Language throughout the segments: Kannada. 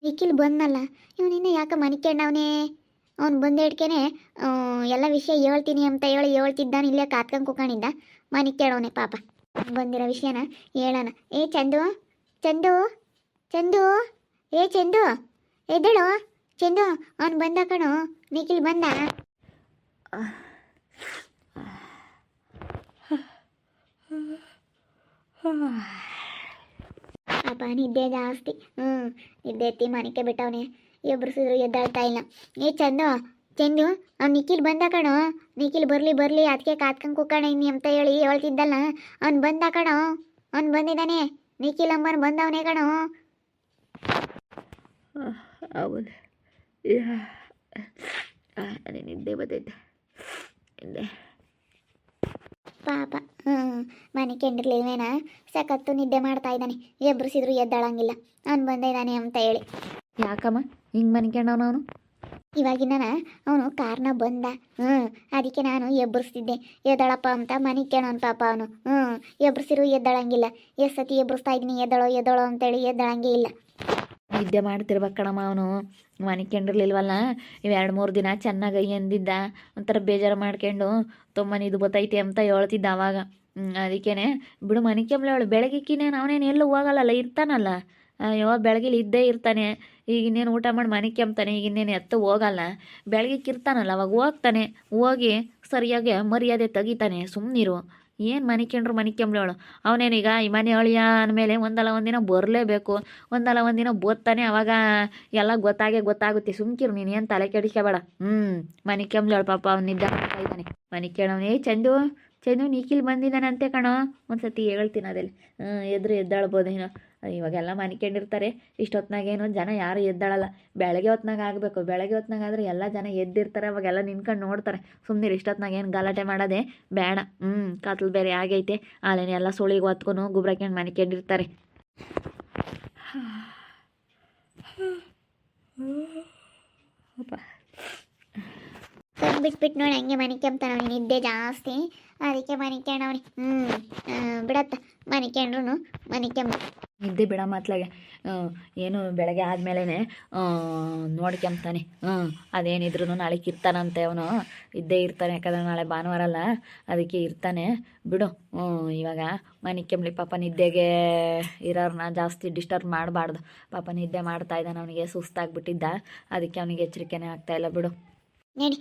ನಿಖಿಲ್ ಬಂದಲ್ಲ, ಇವನಿನ್ನ ಯಾಕೆ ಮನಿಕೊಂಡವನೇ? ಅವ್ನು ಬಂದ ಹಿಡ್ಕೆನೆ ಎಲ್ಲ ವಿಷಯ ಹೇಳ್ತೀನಿ ಅಂತ ಹೇಳಿ ಹೇಳ್ತಿದ್ದಾನೆ. ಇಲ್ಲೇ ಕಾತ್ಕೊಂಡು ಕುಕೊಂಡಿದ್ದ, ಮನಿಕೇಳವನೆ ಪಾಪ. ಬಂದಿರೋ ವಿಷಯನ ಹೇಳೋಣ. ಏ ಚಂದು, ಚಂದು, ಚಂದು, ಏ ಚಂದು, ಎದ್ದೇಳು ಚಂದು, ಅವ್ನು ಬಂದ ಕಣೋ, ನಿಖಿಲ್ ಬಂದ. ಪಾಪ ನಿದ್ದೆ ಜಾಸ್ತಿ. ನಿದ್ದೆ ಎತ್ತಿ ಮನಿಕೆ ಬಿಟ್ಟವನೆ. ಎಬ್ರಿಸಿದ್ರು ಎದ್ದಾಳ್ತಾ ಇಲ್ಲ. ಏ ಚಂದು, ಚಂದು, ಅವ್ನು ನಿಖಿಲ್ ಬಂದ ಕಣೋ, ನಿಖಿಲ್ ಬರಲಿ ಬರಲಿ ಅದಕ್ಕೆ ಕಾತ್ಕೊಂಡು ಕುಕ್ಕಣಿ ಅಂತ ಹೇಳಿ ಹೇಳ್ತಿದ್ದಲ್ಲ, ಅವ್ನು ಬಂದ ಕಣೋ, ಅವ್ನು ಬಂದಿದ್ದಾನೆ. ನಿಖಿಲ್ ಅಮ್ಮನ ಬಂದವನೇ ಕಣೋ. ಹೌದು, ನಿದ್ದೆ ಬರ್ತೈತೆ ನಿದ್ದೆ. ಪಾಪ ಮನೆ ಕೆಂಡಿರ್ಲಿಲ್ವೇನ, ಸಖತ್ತು ನಿದ್ದೆ ಮಾಡ್ತಾ ಇದ್ದಾನೆ. ಎಬ್ರಿಸಿದ್ರು ಎದ್ದಾಳಂಗಿಲ್ಲ, ಅವ್ನು ಬಂದಿದ್ದಾನೆ ಅಂತ ಹೇಳಿ. ಯಾಕಮ್ಮ ಹಿಂಗೆ ಮನಿಕೊಂಡವನು ಅವನು? ಇವಾಗಿನ ಅವನು ಕಾರ್ನ ಬಂದ. ಅದಕ್ಕೆ ನಾನು ಎಬ್ಬರಿಸ್ತಿದ್ದೆ, ಎದ್ದಳಪ್ಪ ಅಂತ ಮನಿಕೇಣವನು ಪಾಪ ಅವನು. ಎಬ್ರಿಸಿರು ಎದ್ದಳಂಗಿಲ್ಲ. ಎಷ್ಟು ಸತಿ ಎಬ್ರಿಸ್ತಾ ಇದ್ದೀನಿ, ಎದ್ದಳೋ ಎದ್ದಳೋ ಅಂತೇಳಿ ಎದ್ದಳಂಗೆ ಇಲ್ಲ. ನಿದ್ದೆ ಮಾಡ್ತಿರ್ಬೇಕು ಕಣಮ್ಮ ಅವನು. ಮನಿಕೊಂಡಿರ್ಲಿಲ್ವಲ್ಲ, ಇವು 2-3 ದಿನ ಚೆನ್ನಾಗಿ ಎಂದಿದ್ದ. ಒಂಥರ ಬೇಜಾರು ಮಾಡ್ಕೊಂಡು ತುಂಬ ಇದು ಬತ್ತೈತೆ ಅಂತ ಹೇಳ್ತಿದ್ದ ಅವಾಗ. ಅದಕ್ಕೇನೆ ಬಿಡು ಮನಿಕೆಂಬ್ಳವಳು. ಬೆಳಗ್ಗೆಕ್ಕಿನೇನು ಅವನೇನು ಎಲ್ಲೂ ಹೋಗಲ್ಲಲ್ಲ, ಇರ್ತಾನಲ್ಲ. ಅಯ್ಯೋ ಬೆಳಗ್ಗೆಲಿ ಇದ್ದೇ ಇರ್ತಾನೆ. ಈಗ ಇನ್ನೇನು ಊಟ ಮಾಡಿ ಮನಿಕೆಂಬ್ತಾನೆ. ಈಗ ಇನ್ನೇನು ಎತ್ತು ಹೋಗಲ್ಲ. ಬೆಳಗ್ಗೆಕ್ಕೆ ಇರ್ತಾನಲ್ಲ, ಅವಾಗ ಹೋಗ್ತಾನೆ. ಹೋಗಿ ಸರಿಯಾಗಿ ಮರ್ಯಾದೆ ತೆಗಿತಾನೆ. ಸುಮ್ಮನಿರು. ಏನು ಮನಿಕೆಂಬ್ಳವಳು. ಅವನೇನೀಗ ಈ ಮನೆ ಅಳಿಯ ಅಂದಮೇಲೆ ಒಂದಲ್ಲ ಒಂದಿನ ಬರಲೇಬೇಕು. ಒಂದಲ್ಲ ಒಂದಿನ ಬೋತ್ತಾನೆ. ಅವಾಗ ಎಲ್ಲ ಗೊತ್ತಾಗುತ್ತೆ. ಸುಮ್ಕಿರು ನೀನು, ಏನು ತಲೆ ಕೆಡಿಸ್ಕೋಬೇಡ. ಮನಿಕೆಂಬ್ಳವಳು ಪಾಪ ಅವನಿದ್ದ ಮಾಡ್ತಾ ಇದ್ದಾನೆ. ಮನಿಕೇಳವನೇ. ಚಂದು, ಚಂದು, ನಿಖಿಲ್ ಬಂದಿದ್ದಾನಂತೆ ಕಣೋ. ಒಂದ್ಸತಿ ಹೇಳ್ತೀನಿ ಅದೆಲ್ಲ. ಎದ್ದಾಳ್ಬೋದೇನೋ. ಇವಾಗೆಲ್ಲ ಮನಿಕೊಂಡಿರ್ತಾರೆ. ಇಷ್ಟೊತ್ನಾಗೇನು ಜನ ಯಾರು ಎದ್ದಾಳಲ್ಲ. ಬೆಳಗ್ಗೆ ಹೊತ್ನಾಗ ಆಗಬೇಕು. ಬೆಳಗ್ಗೆ ಹೊತ್ನಾಗಾದ್ರೆ ಎಲ್ಲ ಜನ ಎದ್ದಿರ್ತಾರೆ. ಅವಾಗೆಲ್ಲ ನಿನ್ಕೊಂಡು ನೋಡ್ತಾರೆ. ಸುಮ್ಮನೆ ಇಷ್ಟೊತ್ನಾಗ ಏನು ಗಲಾಟೆ ಮಾಡೋದೆ ಬೇಡ. ಕತ್ಲು ಬೇರೆ ಆಗೈತೆ. ಆಲೇನೆ ಎಲ್ಲ ಸುಳಿಗೆ ಹೊತ್ಕೊಂಡು ಗುಬ್ರಕ್ಕೊಂಡು ಮನಿಕೊಂಡಿರ್ತಾರೆ. ಬಿಟ್ಬಿಟ್ಟು ನೋಡಿ ಹಂಗೆ ಮನಿಕೆಂಬ್ತಾನವನಿ. ನಿದ್ದೆ ಜಾಸ್ತಿ, ಅದಕ್ಕೆ ಮನಿಕೊಂಡವನಿ. ಬಿಡತ್ತ, ಮನಿಕೊಂಡ್ರು ಮನಿಕೆಂಬ. ನಿದ್ದೆ ಬಿಡ ಮಾತ್ಲಾಗೆ. ಏನು ಬೆಳಗ್ಗೆ ಆದಮೇಲೆ ನೋಡ್ಕೊಂತಾನೆ. ಅದೇನಿದ್ರು ನಾಳೆಗೆ ಇರ್ತಾನಂತೆ ಅವನು. ಇದ್ದೇ ಇರ್ತಾನೆ, ಯಾಕಂದ್ರೆ ನಾಳೆ ಭಾನುವಾರ ಅಲ್ಲ, ಅದಕ್ಕೆ ಇರ್ತಾನೆ. ಬಿಡು. ಇವಾಗ ಮನಿಕೆಂಬ್ಲಿ ಪಾಪ. ನಿದ್ದೆಗೆ ಇರೋರನ್ನ ಜಾಸ್ತಿ ಡಿಸ್ಟರ್ಬ್ ಮಾಡಬಾರ್ದು. ಪಾಪ ನಿದ್ದೆ ಮಾಡ್ತಾ ಇದ್ದಾನೆ. ಅವನಿಗೆ ಸುಸ್ತಾಗ್ಬಿಟ್ಟಿದ್ದ, ಅದಕ್ಕೆ ಅವನಿಗೆ ಎಚ್ಚರಿಕೆನೇ ಆಗ್ತಾಯಿಲ್ಲ. ಬಿಡು ನಡಿ.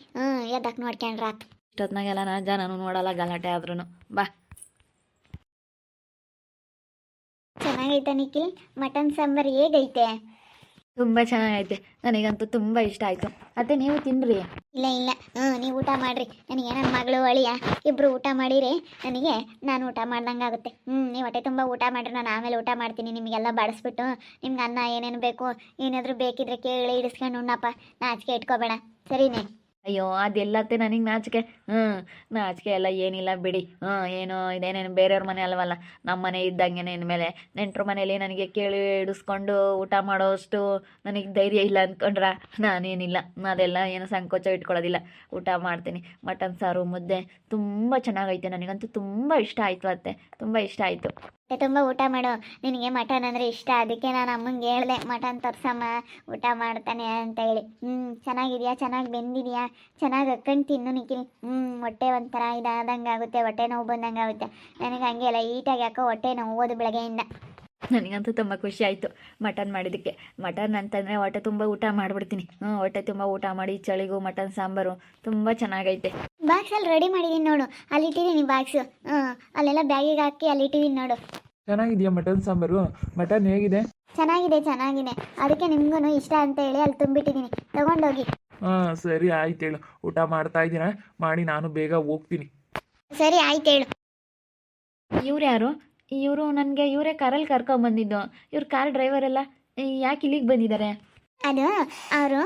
ಎದ್ದಕ್ಕೆ ನೋಡ್ಕೊಂಡ್ರಾತು. ಇಷ್ಟೊತ್ನಾಗೆಲ್ಲ ಜನನು ನೋಡಲ್ಲ, ಗಲಾಟೆ ಆದ್ರೂ. ಬಾ. ಚೆನ್ನಾಗೈತೆ ನಿಖಿಲ್, ಮಟನ್ ಸಾಂಬಾರು ಹೇಗೈತೆ? ತುಂಬ ಚೆನ್ನಾಗೈತೆ. ನನಗಂತೂ ತುಂಬ ಇಷ್ಟ ಆಯಿತು. ಅತ್ತೆ ನೀವು ತಿನ್ನಿರಿ. ಇಲ್ಲ ಇಲ್ಲ, ನೀವು ಊಟ ಮಾಡಿರಿ. ನನಗೆ ನನ್ನ ಮಗಳು ಅಳಿಯ ಇಬ್ಬರು ಊಟ ಮಾಡಿರಿ. ನನಗೆ ನಾನು ಊಟ ಮಾಡ್ದಂಗೆ ಆಗುತ್ತೆ. ನೀವು ಹೊಟ್ಟೆ ತುಂಬ ಊಟ ಮಾಡಿರಿ. ನಾನು ಆಮೇಲೆ ಊಟ ಮಾಡ್ತೀನಿ. ನಿಮಗೆಲ್ಲ ಬಡಿಸ್ಬಿಟ್ಟು ನಿಮ್ಗೆ ಅನ್ನ ಏನೇನು ಬೇಕು, ಏನಾದರೂ ಬೇಕಿದ್ರೆ ಕೇಳಿ ಇಡಿಸ್ಕೊಂಡು ಉಣ್ಣಪ್ಪ. ನಾಚಿಕೆ ಇಟ್ಕೋಬೇಡ, ಸರಿನೇ? ಅಯ್ಯೋ ಅದೆಲ್ಲತ್ತೆ ನನಗೆ ನಾಚಿಕೆ. ನಾಚಿಕೆ ಎಲ್ಲ ಏನಿಲ್ಲ ಬಿಡಿ. ಏನೋ ಇದೇನೇನು ಬೇರೆಯವ್ರ ಮನೆ ಅಲ್ವಲ್ಲ, ನಮ್ಮ ಮನೆ ಇದ್ದಂಗೆ. ಇನ್ಮೇಲೆ ನೆಂಟ್ರ ಮನೇಲಿ ನನಗೆ ಕೇಳಿ ಇಡಿಸ್ಕೊಂಡು ಊಟ ಮಾಡೋಷ್ಟು ನನಗೆ ಧೈರ್ಯ ಇಲ್ಲ ಅಂದ್ಕೊಂಡ್ರ. ನಾನೇನಿಲ್ಲ, ಅದೆಲ್ಲ ಏನು ಸಂಕೋಚ ಇಟ್ಕೊಳ್ಳೋದಿಲ್ಲ. ಊಟ ಮಾಡ್ತೀನಿ. ಮಟನ್ ಸಾರು, ಮುದ್ದೆ ತುಂಬ ಚೆನ್ನಾಗೈತೆ. ನನಗಂತೂ ತುಂಬ ಇಷ್ಟ ಆಯಿತು ಅತ್ತೆ, ತುಂಬ ಇಷ್ಟ ಆಯಿತು. ಹೊಟ್ಟೆ ತುಂಬ ಊಟ ಮಾಡು. ನಿನಗೆ ಮಟನ್ ಅಂದರೆ ಇಷ್ಟ, ಅದಕ್ಕೆ ನಾನು ಅಮ್ಮಂಗೆ ಹೇಳಿದೆ ಮಟನ್ ತರ್ಸಮ್ಮ, ಊಟ ಮಾಡ್ತಾನೆ ಅಂತ ಹೇಳಿ. ಚೆನ್ನಾಗಿದೆಯಾ, ಚೆನ್ನಾಗಿ ಬೆಂದಿದೆಯಾ, ಚೆನ್ನಾಗಿ ಹಾಕ್ಕೊಂಡು ತಿನ್ನು ನಿಖಿಲ್. ಹೊಟ್ಟೆ ಒಂಥರ ಇದಾದಂಗೆ ಆಗುತ್ತೆ, ಹೊಟ್ಟೆ ನೋವು ಬಂದಂಗೆ ಆಗುತ್ತೆ. ನನಗೆ ಹಂಗೆ ಎಲ್ಲ ಈಟಾಗಿ ಯಾಕೋ ಹೊಟ್ಟೆ ನೋವು ಓದು ಬೆಳಗ್ಗೆಯಿಂದ. ನನಗಂತೂ ತುಂಬ ಖುಷಿ ಆಯಿತು ಮಟನ್ ಮಾಡಿದ್ದಕ್ಕೆ. ಮಟನ್ ಅಂತಂದರೆ ಹೊಟ್ಟೆ ತುಂಬ ಊಟ ಮಾಡಿಬಿಡ್ತೀನಿ. ಹೊಟ್ಟೆ ತುಂಬ ಊಟ ಮಾಡಿ ಚಳಿಗೂ ಮಟನ್ ಸಾಂಬಾರು ತುಂಬ ಚೆನ್ನಾಗೈತೆ. ಬಾಕ್ಸಲ್ಲಿ ರೆಡಿ ಮಾಡಿದ್ದೀನಿ ನೋಡು, ಅಲ್ಲಿ ಇಟ್ಟಿದ್ದೀನಿ ಬಾಕ್ಸು. ಅಲ್ಲೆಲ್ಲ ಬ್ಯಾಗಿಗೆ ಹಾಕಿ ಅಲ್ಲಿ ಇಟ್ಟಿದ್ದೀನಿ ನೋಡು. ಚೆನ್ನಾಗಿದೆಯಾ ಮಟನ್ ಸಾಂಬಾರು? ಮಟನ್ ಹೇಗಿದೆ? ಚೆನ್ನಾಗಿದೆ, ಚೆನ್ನಾಗಿದೆ. ಅದಕ್ಕೆ ನಿಮ್ಗೂ ಇಷ್ಟ ಅಂತ ಹೇಳಿ ಅಲ್ಲಿ ತುಂಬಿಟ್ಟಿದ್ದೀನಿ, ತಗೊಂಡೋಗಿ. ಸರಿ ಆಯ್ತು ಹೇಳು. ಊಟ ಮಾಡ್ತಾ ಇದ್ದೀನ, ಮಾಡಿ ನಾನು ಬೇಗ ಹೋಗ್ತೀನಿ. ಸರಿ ಆಯ್ತು ಹೇಳು. ಇವ್ರು ಯಾರು? ಇವರು ನನಗೆ ಇವರೇ ಕಾರಲ್ಲಿ ಕರ್ಕೊಂಬಂದಿದ್ದು. ಇವ್ರು ಕಾರ್ ಡ್ರೈವರ್ ಎಲ್ಲ ಯಾಕೆ ಇಲ್ಲಿಗೆ ಬಂದಿದ್ದಾರೆ? ಅದು ಅವರು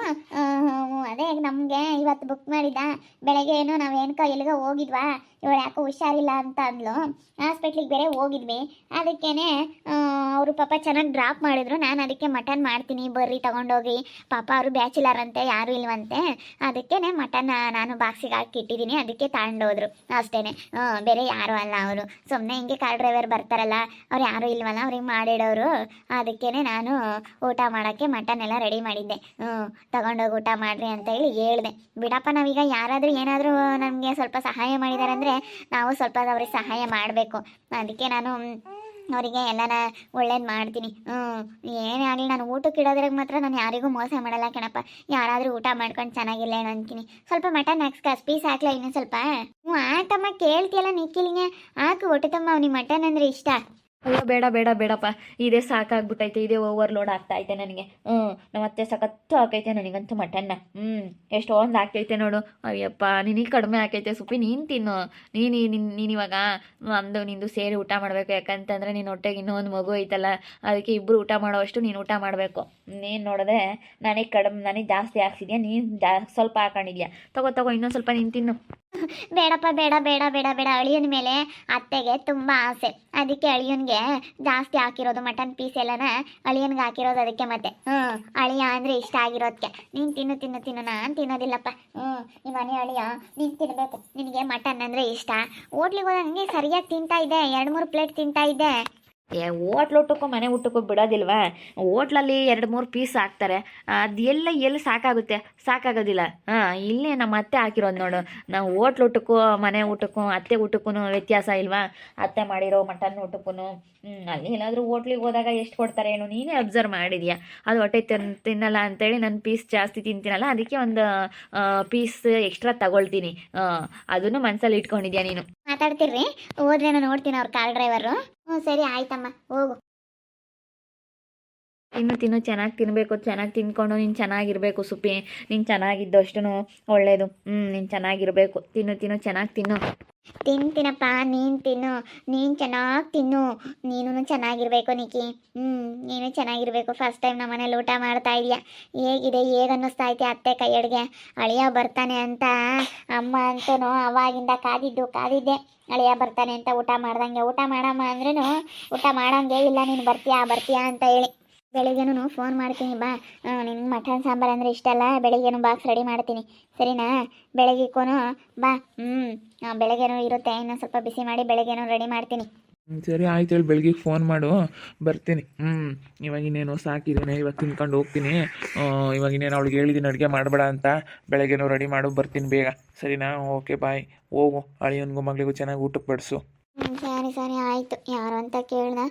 ಅದೇ ನಮಗೆ ಇವತ್ತು ಬುಕ್ ಮಾಡಿದ್ದ ಬೆಳಗ್ಗೆ ಏನು ನಾವೇನ್ಕೋ ಎಲ್ಲಿಗೋ ಹೋಗಿದ್ವಾ ಇವಳು ಯಾಕೋ ಹುಷಾರಿಲ್ಲ ಅಂತ ಅಂದ್ಲು ಹಾಸ್ಪಿಟ್ಲಿಗೆ ಬೇರೆ ಹೋಗಿದ್ವಿ ಅದಕ್ಕೇನೆ ಅವರು ಪಾಪ ಚೆನ್ನಾಗಿ ಡ್ರಾಪ್ ಮಾಡಿದ್ರು ನಾನು ಅದಕ್ಕೆ ಮಟನ್ ಮಾಡ್ತೀನಿ ಬರ್ರಿ ತಗೊಂಡೋಗಿ ಪಾಪ ಅವರು ಬ್ಯಾಚುಲರ್ ಅಂತೆ ಯಾರೂ ಇಲ್ವಂತೆ ಅದಕ್ಕೇನೆ ಮಟನ್ ನಾನು ಬಾಕ್ಸಿಗೆ ಹಾಕಿ ಇಟ್ಟಿದ್ದೀನಿ ಅದಕ್ಕೆ ತಗೊಂಡೋದ್ರು ಅಷ್ಟೇ ಬೇರೆ ಯಾರೂ ಅಲ್ಲ ಅವರು ಸುಮ್ಮನೆ ಹಿಂಗೆ ಕಾರ್ ಡ್ರೈವರ್ ಬರ್ತಾರಲ್ಲ ಅವ್ರು ಯಾರೂ ಇಲ್ವಲ್ಲ ಅವ್ರಿಗೆ ಮಾಡಿಡೋರು ಅದಕ್ಕೇನೆ ನಾನು ಊಟ ಮಾಡೋಕ್ಕೆ ಮಟನ್ ಎಲ್ಲ ರೆಡಿ ಮಾಡಿದ್ದೆ ತಗೊಂಡೋಗಿ ಊಟ ಮಾಡ್ರಿ ಅಂತ ಹೇಳಿ ಹೇಳಿದೆ ಬಿಡಪ್ಪ ನಾವೀಗ ಯಾರಾದರೂ ಏನಾದರೂ ನಮಗೆ ಸ್ವಲ್ಪ ಸಹಾಯ ಮಾಡಿದಾರೆ ಅಂದರೆ ನಾವು ಸ್ವಲ್ಪ ಅವ್ರಿಗೆ ಸಹಾಯ ಮಾಡಬೇಕು ಅದಕ್ಕೆ ನಾನು ಅವರಿಗೆ ಎಲ್ಲನ ಒಳ್ಳೇದು ಮಾಡ್ತೀನಿ ಏನೇ ಆಗಲಿ ನಾನು ಊಟಕ್ಕೆ ಇಡೋದ್ರಾಗ ಮಾತ್ರ ನಾನು ಯಾರಿಗೂ ಮೋಸ ಮಾಡಲ್ಲ ಕಣಪ್ಪ ಯಾರಾದರೂ ಊಟ ಮಾಡ್ಕೊಂಡು ಚೆನ್ನಾಗಿಲ್ಲೇನೋ ಅಂತೀನಿ ಸ್ವಲ್ಪ ಮಟನ್ ಹಾಕ್ಸ್ಕ ಪೀಸ್ ಹಾಕ್ಲಾ ಇನ್ನೂ ಸ್ವಲ್ಪ ಆಯ್ತಮ್ಮ ಕೇಳ್ತಿಯಲ್ಲ ನಿಖಿಲ್ಗೆ ಹಾಕು ಹೊಟ್ಟೆತಮ್ಮ ಅವ್ನಿಗೆ ಮಟನ್ ಅಂದರೆ ಇಷ್ಟ ಅಯ್ಯೋ ಬೇಡ ಬೇಡ ಬೇಡಪ್ಪ ಇದೇ ಸಾಕಾಗ್ಬಿಟ್ಟೈತೆ ಇದೇ ಓವರ್ಲೋಡ್ ಆಗ್ತಾಯಿತೆ ನನಗೆ ನಮ್ಮ ಅತ್ತೆ ಸಖತ್ತು ಹಾಕೈತೆ ನನಗಂತೂ ಮಟನ್ನ ಎಷ್ಟೊಂದು ಹಾಕೈತೆ ನೋಡು ಅಯ್ಯಪ್ಪ ನಿನಗೆ ಕಡಿಮೆ ಹಾಕೈತೆ ಸುಪ್ಪಿ ನೀನು ತಿನ್ನು ನೀನು ಇವಾಗ ನಿಂದು ಸೇರಿ ಊಟ ಮಾಡಬೇಕು ಯಾಕಂತಂದರೆ ನೀನು ಹೊಟ್ಟೆಗೆ ಇನ್ನೂ ಒಂದು ಮಗು ಐತಲ್ಲ ಅದಕ್ಕೆ ಇಬ್ಬರು ಊಟ ಮಾಡೋವಷ್ಟು ನೀನು ಊಟ ಮಾಡಬೇಕು ನೀನು ನೋಡಿದ್ರೆ ನನಗೆ ಜಾಸ್ತಿ ಹಾಕ್ಸಿದ್ಯಾ ನೀನು ಸ್ವಲ್ಪ ಹಾಕೊಂಡಿದ್ಯಾ ತಗೋ ಇನ್ನೊಂದು ಸ್ವಲ್ಪ ನೀನು ತಿನ್ನು ಬೇಡಪ್ಪ ಬೇಡ ಬೇಡ ಬೇಡ ಬೇಡ ಅಳಿಯನ ಮೇಲೆ ಅತ್ತೆಗೆ ತುಂಬ ಆಸೆ ಅದಕ್ಕೆ ಅಳಿಯನ್ಗೆ ಜಾಸ್ತಿ ಹಾಕಿರೋದು ಮಟನ್ ಪೀಸ್ ಎಲ್ಲನ ಅಳಿಯನ್ಗೆ ಹಾಕಿರೋದು ಅದಕ್ಕೆ ಮತ್ತೆ ಅಳಿಯ ಅಂದರೆ ಇಷ್ಟ ಆಗಿರೋದಕ್ಕೆ ನೀನು ತಿನ್ನು ನಾನು ತಿನ್ನೋದಿಲ್ಲಪ್ಪ ನಿಮ್ಮ ಮನೆ ಅಳಿಯ ನೀನು ತಿನ್ನಬೇಕು ನಿನಗೆ ಮಟನ್ ಅಂದರೆ ಇಷ್ಟ ಹೋಟ್ಲಿಗೆ ಹೋದಾಗ ಹಂಗೆ ಸರಿಯಾಗಿ ತಿಂತಾ ಇದ್ದೆ 2-3 ಪ್ಲೇಟ್ ತಿಂತಾ ಇದ್ದೆ ಹೋಟ್ಲ್ ಊಟಕ್ಕೂ ಮನೆ ಊಟಕ್ಕೂ ಬಿಡೋದಿಲ್ವಾ ಹೋಟ್ಲಲ್ಲಿ 2-3 ಪೀಸ್ ಹಾಕ್ತಾರೆ ಅದು ಎಲ್ಲಿ ಸಾಕಾಗೋದಿಲ್ಲ ಇಲ್ಲೇ ನಮ್ಮ ಅತ್ತೆ ಹಾಕಿರೋದು ನೋಡು ನಾವು ಹೋಟ್ಲ್ ಊಟಕ್ಕೂ ಮನೆ ಊಟಕ್ಕೂ ಅತ್ತೆ ಊಟಕ್ಕೂ ವ್ಯತ್ಯಾಸ ಇಲ್ವಾ ಅತ್ತೆ ಮಾಡಿರೋ ಮಟನ್ ಊಟಕ್ಕೂ ಅಲ್ಲಿ ಏನಾದರೂ ಹೋಟ್ಲಿಗೆ ಹೋದಾಗ ಎಷ್ಟು ಕೊಡ್ತಾರೆ ಏನು ನೀನೇ ಅಬ್ಸರ್ವ್ ಮಾಡಿದ್ಯಾ ಅದು ಹೊಟ್ಟೆ ತಿನ್ನಲ್ಲ ಅಂತೇಳಿ ನಾನು ಪೀಸ್ ಜಾಸ್ತಿ ತಿಂತೀನಲ್ಲ ಅದಕ್ಕೆ ಒಂದು ಪೀಸ್ ಎಕ್ಸ್ಟ್ರಾ ತಗೊಳ್ತೀನಿ ಅದನ್ನು ಮನಸ್ಸಲ್ಲಿ ಇಟ್ಕೊಂಡಿದ್ಯಾ ನೀನು ಮಾತಾಡ್ತಿರ್ರಿ ಹೋದ್ರೇನೋ ನೋಡ್ತೀನಿ ಅವ್ರ ಕಾರ್ ಡ್ರೈವರು ಸರಿ ಆಯ್ತಮ್ಮ ಹೋಗು ತಿನ್ನು ಚೆನ್ನಾಗಿ ತಿನ್ನಬೇಕು ಚೆನ್ನಾಗಿ ತಿನ್ಕೊಂಡು ನೀನು ಚೆನ್ನಾಗಿರಬೇಕು ಸುಪ್ಪಿ ನೀನು ಚೆನ್ನಾಗಿದ್ದಷ್ಟು ಒಳ್ಳೆಯದು ನೀನು ಚೆನ್ನಾಗಿರಬೇಕು ತಿನ್ನು ಚೆನ್ನಾಗಿ ತಿನ್ನು ತಿಂತೀನಪ್ಪ ನೀನು ತಿನ್ನು ನೀನು ಚೆನ್ನಾಗಿ ತಿನ್ನು ನೀನು ಚೆನ್ನಾಗಿರ್ಬೇಕು ನಿಕ್ಕಿ ನೀನು ಚೆನ್ನಾಗಿರ್ಬೇಕು ಫಸ್ಟ್ ಟೈಮ್ ನಮ್ಮ ಮನೇಲಿ ಊಟ ಮಾಡ್ತಾ ಇದೆಯಾ ಹೇಗಿದೆ ಹೇಗೆ ಅನ್ನಿಸ್ತಾ ಐತೆ ಅತ್ತೆ ಕೈ ಅಡುಗೆ ಅಳಿಯ ಬರ್ತಾನೆ ಅಂತ ಅಮ್ಮ ಅಂತೂ ಅವಾಗಿಂದ ಕಾದಿದ್ದೆ ಅಳಿಯ ಬರ್ತಾನೆ ಅಂತ ಊಟ ಮಾಡ್ದಂಗೆ ಊಟ ಮಾಡಮ್ಮ ಅಂದ್ರೂ ಊಟ ಮಾಡೋಂಗೆ ಇಲ್ಲ ನೀನು ಬರ್ತೀಯಾ ಅಂತ ಹೇಳಿ ಬೆಳಿಗ್ಗೆನೂ ಫೋನ್ ಮಾಡ್ತೀನಿ ಬಾ ನಿನ್ಗೆ ಮಟನ್ ಸಾಂಬಾರು ಅಂದರೆ ಇಷ್ಟ ಅಲ್ಲ ಬೆಳಿಗ್ಗೆನೂ ಬಾಕ್ಸ್ ರೆಡಿ ಮಾಡ್ತೀನಿ ಸರಿನಾ ಬೆಳಗ್ಗೆಕ್ಕೂ ಬಾ ಬೆಳಗ್ಗೆನೂ ಇರುತ್ತೆ ಇನ್ನೊಂದು ಸ್ವಲ್ಪ ಬಿಸಿ ಮಾಡಿ ಬೆಳಗ್ಗೆನೂ ರೆಡಿ ಮಾಡ್ತೀನಿ ಸರಿ ಆಯ್ತು ಹೇಳಿ ಬೆಳಗ್ಗೆ ಫೋನ್ ಮಾಡು ಬರ್ತೀನಿ ಇವಾಗ ಇನ್ನೇನು ಸಾಕಿದ್ದೀನಿ ಇವಾಗ ತಿನ್ಕೊಂಡು ಹೋಗ್ತೀನಿ ಇವಾಗ ಇನ್ನೇನು ಅವಳಿಗೆ ಹೇಳಿದ್ದೀನಿ ಅಡುಗೆ ಮಾಡಬೇಡ ಅಂತ ಬೆಳಗ್ಗೆನೂ ರೆಡಿ ಮಾಡು ಬರ್ತೀನಿ ಬೇಗ ಸರಿನಾ ಓಕೆ ಬಾಯ್ ಹೋಗು ಅಳಿಯನ್ಗೂ ಮಗಳಿಗೂ ಚೆನ್ನಾಗಿ ಊಟಕ್ಕೆ ಬಡಿಸು ಸರಿ ಆಯಿತು ಯಾರು ಅಂತ ಕೇಳ್ದೆ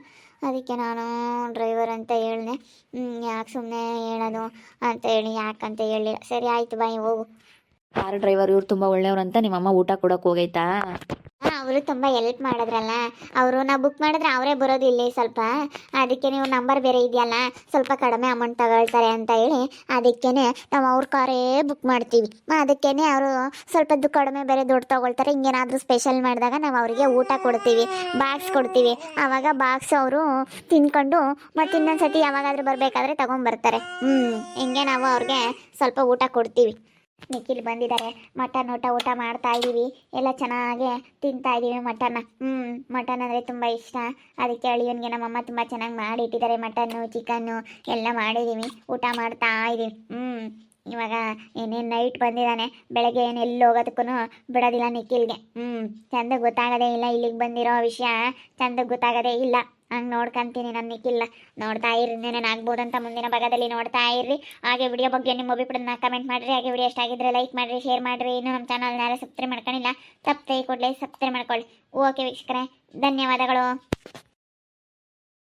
ಅದಕ್ಕೆ ನಾನು ಡ್ರೈವರ್ ಅಂತ ಹೇಳಿದೆ ಯಾಕೆ ಸುಮ್ಮನೆ ಹೇಳೋದು ಅಂತ ಹೇಳಿ ಯಾಕಂತ ಹೇಳಿಲ್ಲ ಸರಿ ಆಯಿತು ಬಾಯ್ ಹೋಗು ಕಾರ್ ಡ್ರೈವರ್ ಇವ್ರು ತುಂಬ ಒಳ್ಳೆಯವ್ರು ಅಂತ ನಿಮ್ಮಮ್ಮ ಊಟ ಕೊಡೋಕೆ ಹೋಗೈತಾ ಅವರು ತುಂಬ ಹೆಲ್ಪ್ ಮಾಡಿದ್ರಲ್ಲ ಅವರು ನಾವು ಬುಕ್ ಮಾಡಿದ್ರೆ ಅವರೇ ಬರೋದು ಇಲ್ಲಿ ಸ್ವಲ್ಪ ಅದಕ್ಕೆ ನೀವು ನಂಬರ್ ಬೇರೆ ಇದೆಯಲ್ಲ ಸ್ವಲ್ಪ ಕಡಿಮೆ ಅಮೌಂಟ್ ತಗೊಳ್ತಾರೆ ಅಂತ ಹೇಳಿ ಅದಕ್ಕೇ ನಾವು ಅವ್ರ ಕಾರೇ ಬುಕ್ ಮಾಡ್ತೀವಿ ಅದಕ್ಕೇ ಅವರು ಸ್ವಲ್ಪ ಕಡಿಮೆ ಬೇರೆ ದುಡ್ಡು ತೊಗೊಳ್ತಾರೆ ಹಿಂಗೇನಾದರೂ ಸ್ಪೆಷಲ್ ಮಾಡಿದಾಗ ನಾವು ಅವರಿಗೆ ಊಟ ಕೊಡ್ತೀವಿ ಬಾಕ್ಸ್ ಕೊಡ್ತೀವಿ ಆವಾಗ ಬಾಕ್ಸ್ ಅವರು ತಿನ್ಕೊಂಡು ಮತ್ತು ಇನ್ನೊಂದು ಸತಿ ಯಾವಾಗಾದರೂ ಬರಬೇಕಾದ್ರೆ ತೊಗೊಂಬರ್ತಾರೆ ಹಿಂಗೆ ನಾವು ಅವ್ರಿಗೆ ಸ್ವಲ್ಪ ಊಟ ಕೊಡ್ತೀವಿ ನಿಖಿಲ್ ಬಂದಿದ್ದಾರೆ ಮಟನ್ ಊಟ ಮಾಡ್ತಾ ಇದ್ದೀವಿ ಎಲ್ಲ ಚೆನ್ನಾಗಿ ತಿಂತಾ ಇದ್ದೀವಿ ಮಟನ್ ಅಂದರೆ ತುಂಬ ಇಷ್ಟ ಅದಕ್ಕೆ ಅಳಿಯನ್ಗೆ ನಮ್ಮಮ್ಮ ತುಂಬ ಚೆನ್ನಾಗಿ ಮಾಡಿ ಇಟ್ಟಿದ್ದಾರೆ ಮಟನ್ನು ಚಿಕನ್ನು ಎಲ್ಲ ಮಾಡಿದ್ದೀವಿ ಊಟ ಮಾಡ್ತಾ ಇದ್ದೀವಿ ಇವಾಗ ಏನೇನು ನೈಟ್ ಬಂದಿದ್ದಾನೆ ಬೆಳಗ್ಗೆ ಏನು ಎಲ್ಲಿ ಹೋಗೋದಕ್ಕೂ ಬಿಡೋದಿಲ್ಲ ನಿಖಿಲ್ಗೆ ಚಂದ ಗೊತ್ತಾಗೋದೇ ಇಲ್ಲ ಇಲ್ಲಿಗೆ ಬಂದಿರೋ ವಿಷಯ ಚಂದ ಗೊತ್ತಾಗೋದೇ ಇಲ್ಲ ಹಂಗೆ ನೋಡ್ಕೊಂತೀನಿ ನನ್ನ ನಿಖಿಲ್ಲ ನೋಡ್ತಾ ಇರ್ರಿ ಏನೇನು ಆಗ್ಬೋದಂತ ಮುಂದಿನ ಭಾಗದಲ್ಲಿ ನೋಡ್ತಾ ಇರ್ರಿ ಹಾಗೆ ವಿಡಿಯೋ ಬಗ್ಗೆ ನಿಮ್ಮ ಅಭಿಪ್ರಾಯನ ಕಮೆಂಟ್ ಮಾಡಿರಿ ಹಾಗೆ ವಿಡಿಯೋ ಇಷ್ಟ ಆಗಿದ್ರೆ ಲೈಕ್ ಮಾಡಿರಿ ಶೇರ್ ಮಾಡಿರಿ ಇನ್ನೂ ನಮ್ಮ ಚಾನಲ್ನ ಯಾರು ಸಬ್ಸ್ಕ್ರೈಬ್ ಮಾಡ್ಕೊಂಡಿಲ್ಲ ತಪ್ಪದೆ ಕೂಡಲೇ ಸಬ್ಸ್ಕ್ರೈಬ್ ಮಾಡ್ಕೊಳ್ಳಿ ಓಕೆ ವೀಕ್ಷಕರೇ ಧನ್ಯವಾದಗಳು.